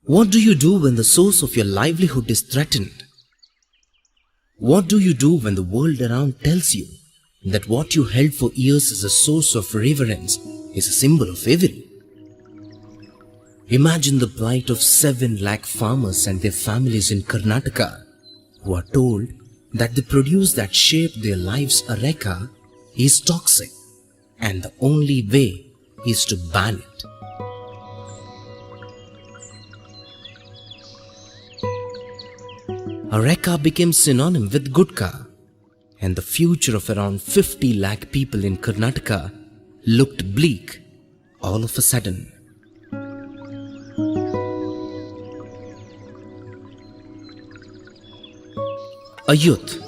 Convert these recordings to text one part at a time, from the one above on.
What do you do when the source of your livelihood is threatened? What do you do when the world around tells you that what you held for years as a source of reverence is a symbol of evil? Imagine the plight of 7 lakh farmers and their families in Karnataka who are told that the produce that shaped their lives, Areca, is toxic and the only way is to ban it. Areca became synonym with Gutka, and the future of around 50 lakh people in Karnataka looked bleak all of a sudden. A youth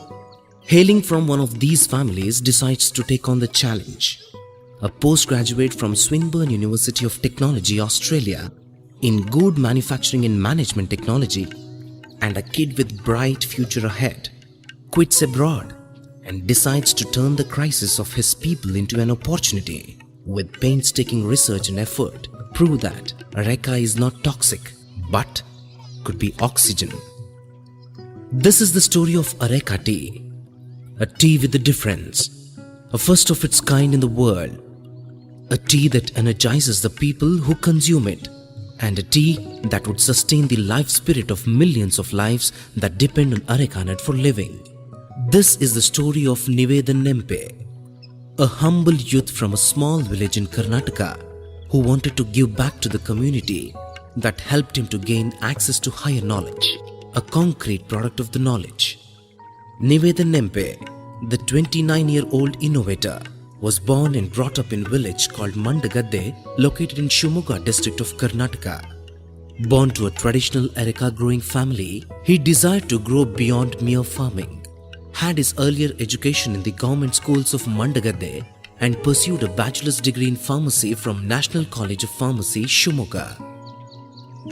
hailing from one of these families decides to take on the challenge. A postgraduate from Swinburne University of Technology, Australia, in good manufacturing and management technology, and a kid with bright future ahead, quits abroad and decides to turn the crisis of his people into an opportunity. With painstaking research and effort, prove that Areca is not toxic but could be oxygen. This is the story of Areca Tea, a tea with a difference, a first of its kind in the world, a tea that energizes the people who consume it, and a tea that would sustain the life spirit of millions of lives that depend on Areca Nut for living. This is the story of Nivedan Nempe, a humble youth from a small village in Karnataka who wanted to give back to the community that helped him to gain access to higher knowledge, a concrete product of the knowledge. Nivedan Nempe, the 29-year-old innovator, was born and brought up in a village called Mandagadde, located in Shimoga district of Karnataka. Born to a traditional Areca growing family, he desired to grow beyond mere farming, had his earlier education in the government schools of Mandagadde, and pursued a bachelor's degree in pharmacy from National College of Pharmacy, Shimoga.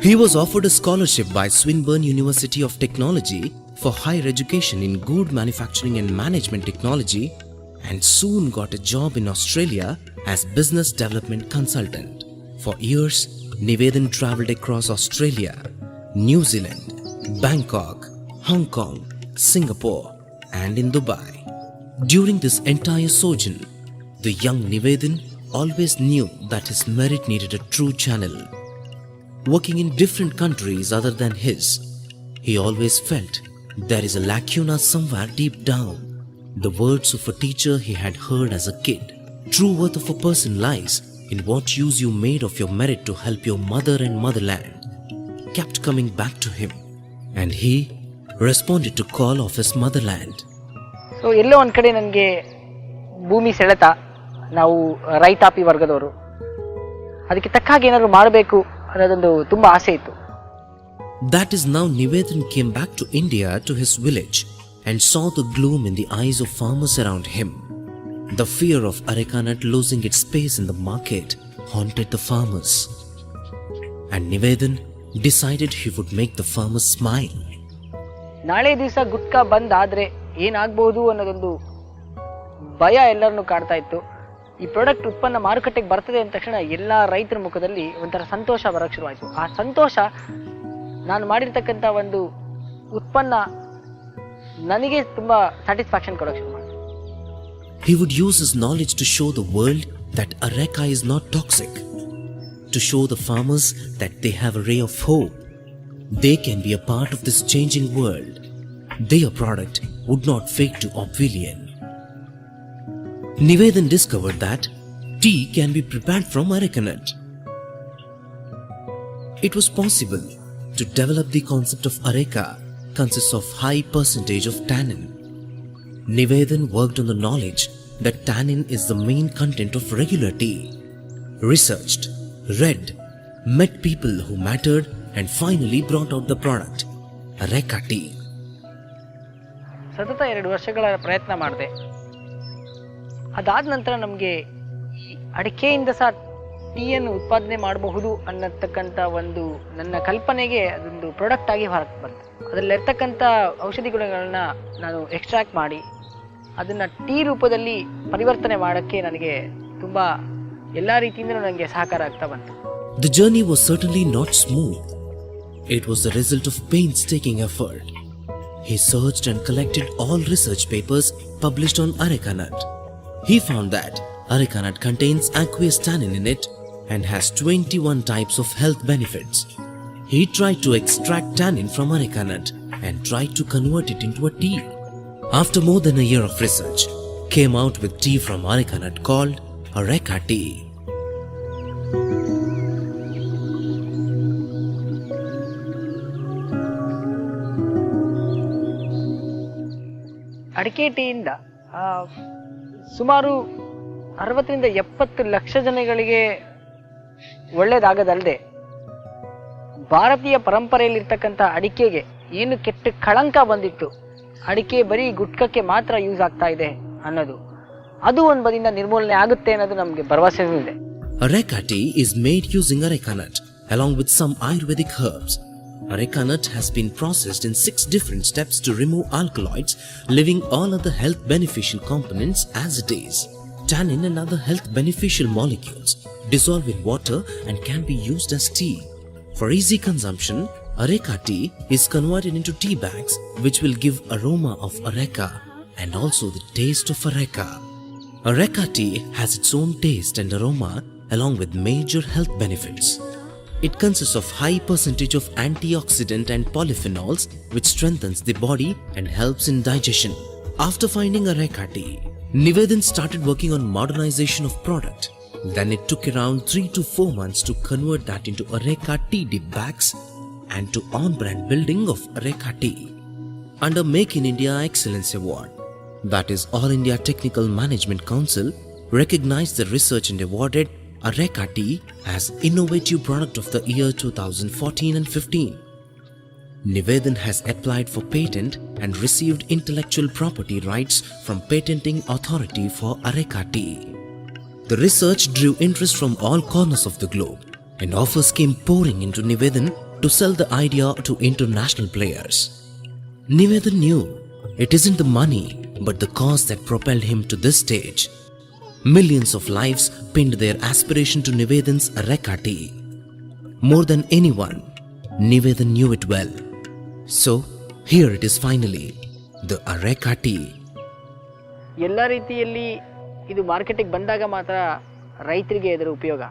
He was offered a scholarship by Swinburne University of Technology for higher education in good manufacturing and management technology, and soon got a job in Australia as business development consultant. For years, Nivedan travelled across Australia, New Zealand, Bangkok, Hong Kong, Singapore, and in Dubai. During this entire sojourn, the young Nivedan always knew that his merit needed a true channel. Working in different countries other than his, he always felt there is a lacuna somewhere deep down. The words of a teacher he had heard as a kid. True worth of a person lies in what use you made of your merit to help your mother and motherland, kept coming back to him, and he responded to call of his motherland. So ಎಲ್ಲೋ ಒಂದು ಕಡೆ ನನಗೆ ಭೂಮಿ ಸೆಳೆತ, ನಾವು ರೈತಾಪಿ ವರ್ಗದವರು, ಅದಕ್ಕೆ ತಕ್ಕ ಹಾಗೆ ಏನಾದರೂ ಮಾಡಬೇಕು ಅನ್ನೋದೊಂದು ತುಂಬಾ ಆಸೆ ಇತ್ತು. That is now Nivedan came back to India to his village and saw the gloom in the eyes of farmers around him. The fear of Areca Nut losing its space in the market haunted the farmers. And Nivedan decided he would make the farmers smile. ನಾಳೆ ದಿವಸ ಗುಟ್ಕಾ ಬಂದ್ ಆದ್ರೆ ಏನಾಗಬಹುದು ಅನ್ನೋದೊಂದು ಭಯ ಎಲ್ಲರನ್ನು ಕಾಡ್ತಾ ಇತ್ತು. ಈ ಪ್ರಾಡಕ್ಟ್ ಉತ್ಪನ್ನ ಮಾರುಕಟ್ಟೆಗೆ ಬರ್ತದೆ ಅಂದ ತಕ್ಷಣ ಎಲ್ಲಾ ರೈತರ ಮುಖದಲ್ಲಿ ಒಂಥರ ಸಂತೋಷ ಬರಕ್ಕೆ ಶುರುವಾಯಿತು. ಆ ಸಂತೋಷ ನಾನು ಮಾಡಿರ್ತಕ್ಕಂಥ ಒಂದು ಉತ್ಪನ್ನ ನನಗೆ ತುಂಬಾ ಸ್ಯಾಟಿಸ್ಫ್ಯಾಕ್ಷನ್ ಕೊಡೋಕೆ ಶುರು ಮಾಡಿತು. He would use his knowledge to show the world that Areca is not toxic, to show the farmers that they have a ray of hope. They can be a part of this changing world. Their product would not fade to oblivion. Nivedan discovered that tea can be prepared from Areca Nut. It was possible to develop the concept of Areca consists of high percentage of tannin. Nivedan worked on the knowledge that tannin is the main content of regular tea. Researched, read, met people who mattered, and finally brought out the product, Areca Tea. ಸತತ 2 ವರ್ಷಗಳ ಪ್ರಯತ್ನ ಮಾಡಿದೆ. ಅದಾದ ನಂತರ ನಮಗೆ ಈ ಅಡಿಕೆಯಿಂದ ಸಹ ಟೀಯನ್ನು ಉತ್ಪಾದನೆ ಮಾಡಬಹುದು ಅನ್ನತಕ್ಕಂಥ ಒಂದು ನನ್ನ ಕಲ್ಪನೆಗೆ ಅದೊಂದು ಪ್ರಾಡಕ್ಟ್ ಆಗಿ ಹೊರಗೆ ಬಂತು. ಅದರಲ್ಲಿರ್ತಕ್ಕಂಥ ಔಷಧಿ ಗುಣಗಳನ್ನ ನಾನು ಎಕ್ಸ್ಟ್ರಾಕ್ಟ್ ಮಾಡಿ ಅದನ್ನು ಟೀ ರೂಪದಲ್ಲಿ ಪರಿವರ್ತನೆ ಮಾಡೋಕ್ಕೆ ನನಗೆ ತುಂಬ ಎಲ್ಲ ರೀತಿಯಿಂದಲೂ ನನಗೆ ಸಹಕಾರ ಆಗ್ತಾ ಬಂತು. The journey was certainly not smooth. It was the result of painstaking effort. He searched and collected all research papers published on Areca Nut. He found that Areca Nut contains aqueous tannin in it and has 21 types of health benefits. He tried to extract tannin from Areca Nut and tried to convert it into a tea. After more than a year of research, came out with tea from Areca Nut called Areca Tea. ಅಡಿಕೆ ಟೀಯಿಂದ ಸುಮಾರು 60ರಿಂದ 70 ಲಕ್ಷ ಜನಗಳಿಗೆ ಒಳ್ಳೆಯದಾಗದಲ್ಲದೆ ಭಾರತೀಯ ಪರಂಪರೆಯಲ್ಲಿರ್ತಕ್ಕಂಥ ಅಡಿಕೆಗೆ ಏನು ಕೆಟ್ಟ ಕಳಂಕ ಬಂದಿತ್ತು, ಅಡಿಕೆ ಬರೀ ಗುಟ್ಕಕ್ಕೆ ಮಾತ್ರ ಯೂಸ್ ಆಗ್ತಾ ಇದೆ ಅನ್ನೋದು, ಅದು ಒಂದು ಬದಿಯಿಂದ ನಿರ್ಮೂಲನೆ ಆಗುತ್ತೆ ಅನ್ನೋದು ನಮಗೆ ಭರವಸೆ ಇದೆ. Areca tea is made using Areca Nut along with some Ayurvedic herbs. Areca Nut has been processed in 6 different steps to remove alkaloids, leaving all other health beneficial components as it is. Tannin and other health beneficial molecules dissolve in water and can be used as tea. For easy consumption, Areca tea is converted into tea bags, which will give aroma of Areca and also the taste of Areca. Areca tea has its own taste and aroma along with major health benefits. It consists of high percentage of Anti-Oxidant and polyphenols, which strengthens the body and helps in digestion. After finding Areca tea, Nivedan started working on modernization of product. Then it took around 3 to 4 months to convert that into Areca tea dip bags and to on-brand building of Areca tea. Under Make in India Excellence Award, that is All India Technical Management Council, recognized the research and awarded Areca tea as Innovative Product of the year 2014 and 15. Nivedan has applied for patent and received intellectual property rights from Patenting Authority for Areca tea. The research drew interest from all corners of the globe, and offers came pouring into Nivedan to sell the idea to international players. Nivedan knew it isn't the money but the cause that propelled him to this stage. Millions of lives pinned their aspiration to Nivedan's Areca tea. More than anyone, Nivedan knew it well. So, here it is finally, the Areca tea. ಎಲ್ಲ ರೀತಿಯಲ್ಲಿ ಇದು ಮಾರ್ಕೆಟಿಗೆ ಬಂದಾಗ ಮಾತ್ರ ರೈತರಿಗೆ ಇದರ ಉಪಯೋಗ.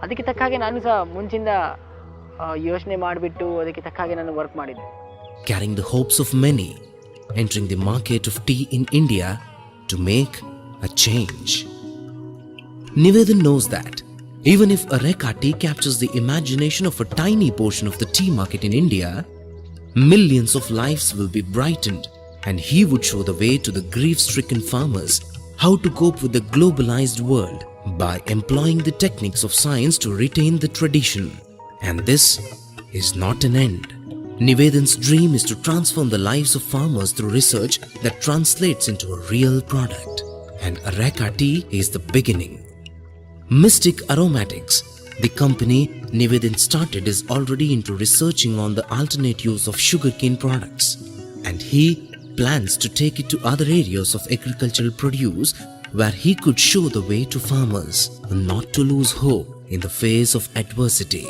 ಅದಕ್ಕೆ ತಕ್ಕ ಹಾಗೆ ನಾನು ಸಹ ಮುಂಚಿಂದ ಯೋಚನೆ ಮಾಡಿಬಿಟ್ಟು ಅದಕ್ಕೆ ತಕ್ಕ ಹಾಗೆ ನಾನು ವರ್ಕ್ ಮಾಡಿದ್ದೆ. Carrying the hopes of many, entering the market of tea in India to make a change. Nivedan knows that even if Areca tea captures the imagination of a tiny portion of the tea market in India, millions of lives will be brightened, and he would show the way to the grief-stricken farmers how to cope with the globalized world by employing the techniques of science to retain the tradition. And this is not an end. Nivedan's dream is to transform the lives of farmers through research that translates into a real product. And Areca tea is the beginning. Mystic Aromatics, the company Nivedan started, is already into researching on the alternate use of sugarcane products, and he plans to take it to other areas of agricultural produce where he could show the way to farmers not to lose hope in the face of adversity.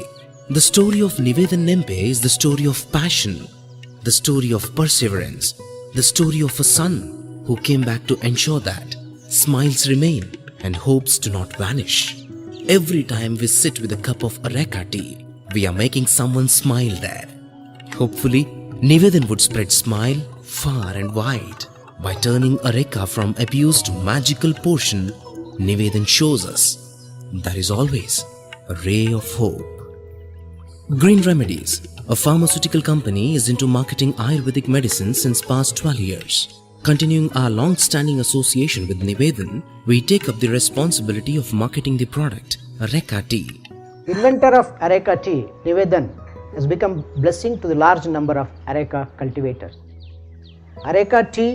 The story of Nivedan Nempe is the story of passion, the story of perseverance, the story of a son who came back to ensure that smiles remain and hopes do not vanish. Every time we sit with a cup of Areca tea, we are making someone smile there. Hopefully, Nivedan would spread smile far and wide. By turning Areca from abuse to magical portion, Nivedan shows us there is always a ray of hope. Green Remedies, a pharmaceutical company, is into marketing Ayurvedic medicine since past 12 years. Continuing our long-standing association with Nivedan, we take up the responsibility of marketing the product, Areca tea. Inventor of Areca tea, Nivedan, has become blessing to the large number of Areca cultivators. Areca tea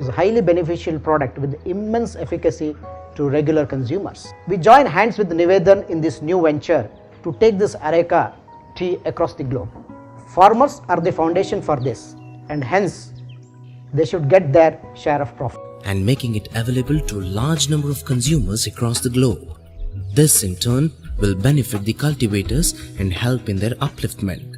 is a highly beneficial product with immense efficacy to regular consumers. We join hands with Nivedan in this new venture to take this Areca tea across the globe. Farmers are the foundation for this, and hence they should get their share of profit. And making it available to a large number of consumers across the globe. This in turn will benefit the cultivators and help in their upliftment.